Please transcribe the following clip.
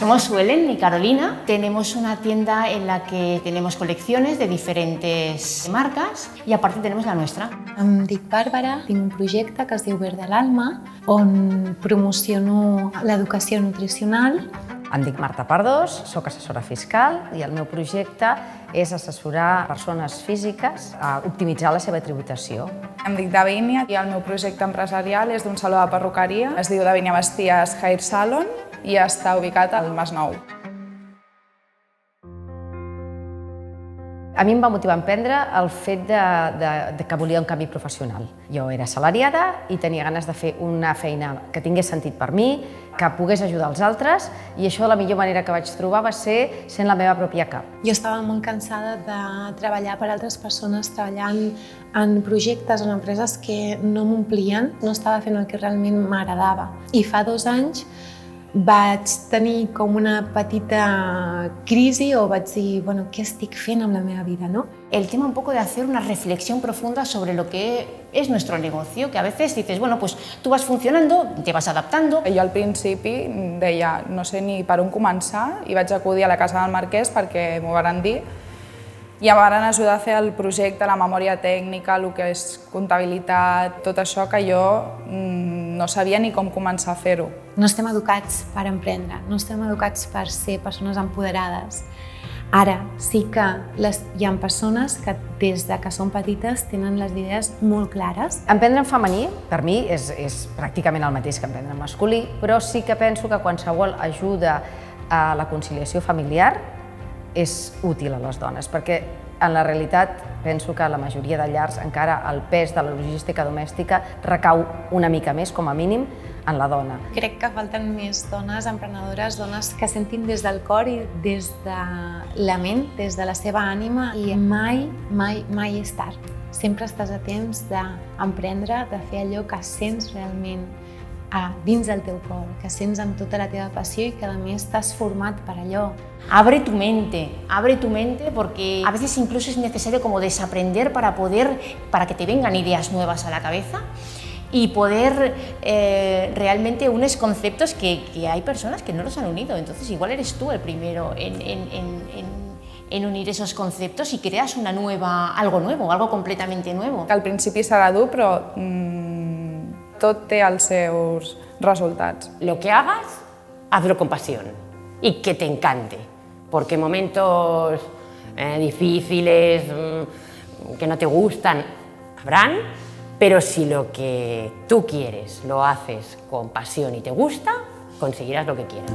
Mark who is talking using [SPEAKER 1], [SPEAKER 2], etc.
[SPEAKER 1] Somos Suelen y Carolina. Tenemos una tienda en la que tenemos colecciones de diferentes marcas y aparte tenemos la nuestra.
[SPEAKER 2] Em dic Bàrbara, tinc un projecte que es diu Verd de l'Alma, on promociono l'educació nutricional.
[SPEAKER 3] Em dic Marta Pardós, soc assessora fiscal i el meu projecte és assessorar persones físiques a optimitzar la seva tributació.
[SPEAKER 4] Em dic Davínia i el meu projecte empresarial és d'un saló de perruqueria. Es diu Davínia Basties Hair Salon i està ubicat al Masnou.
[SPEAKER 3] A mi em va motivar a emprendre el fet que volia un canvi professional. Jo era assalariada i tenia ganes de fer una feina que tingués sentit per mi, que pogués ajudar els altres, i això la millor manera que vaig trobar va ser sent la meva pròpia cap.
[SPEAKER 2] Jo estava molt cansada de treballar per altres persones, treballant en projectes o en empreses que no m'omplien, no estava fent el que realment m'agradava. I fa 2 anys vaig tenir com una petita crisi o vaig dir, bueno, què estic fent amb la meva vida, no?
[SPEAKER 1] El tema un poco de hacer una reflexión profunda sobre lo que es nuestro negocio, que a veces dices, bueno, pues tú vas funcionando, te vas adaptando.
[SPEAKER 4] Jo al principi deia, no sé ni per on començar, i vaig acudir a la Casa del Marquès perquè m'ho van dir i em van ajudar a fer el projecte, la memòria tècnica, el que és comptabilitat, tot això que jo no sabia ni com començar a fer-ho.
[SPEAKER 2] No estem educats per emprendre, no estem educats per ser persones empoderades. Ara sí que hi ha persones que des de que són petites tenen les idees molt clares.
[SPEAKER 3] Emprendre en femení, per mi, és pràcticament el mateix que emprendre en masculí, però sí que penso que qualsevol ajuda a la conciliació familiar és útil a les dones, perquè en la realitat penso que a la majoria de llars encara el pes de la logística domèstica recau una mica més, com a mínim, en la dona.
[SPEAKER 2] Crec que falten més dones emprenedores, dones que sentin des del cor i des de la ment, des de la seva ànima, i mai, mai, mai és tard. Sempre estàs a temps d'emprendre, de fer allò que sents realment dins del teu cor, que sents amb tota la teva passió i que a més t'has format per allò.
[SPEAKER 1] Abre tu mente, porque a veces incluso es necesario como desaprender para que te vengan ideas nuevas a la cabeza y poder realmente unes conceptos que hay personas que no los han unido. Entonces igual eres tú el primero en unir esos conceptos y creas algo nuevo, algo completamente nuevo.
[SPEAKER 4] Al principi serà dur, però tot té els seus resultats.
[SPEAKER 5] Lo que hagas, hazlo con pasión y que te encante, porque momentos difíciles, que no te gustan, habrán, pero si lo que tú quieres lo haces con pasión y te gusta, conseguirás lo que quieras.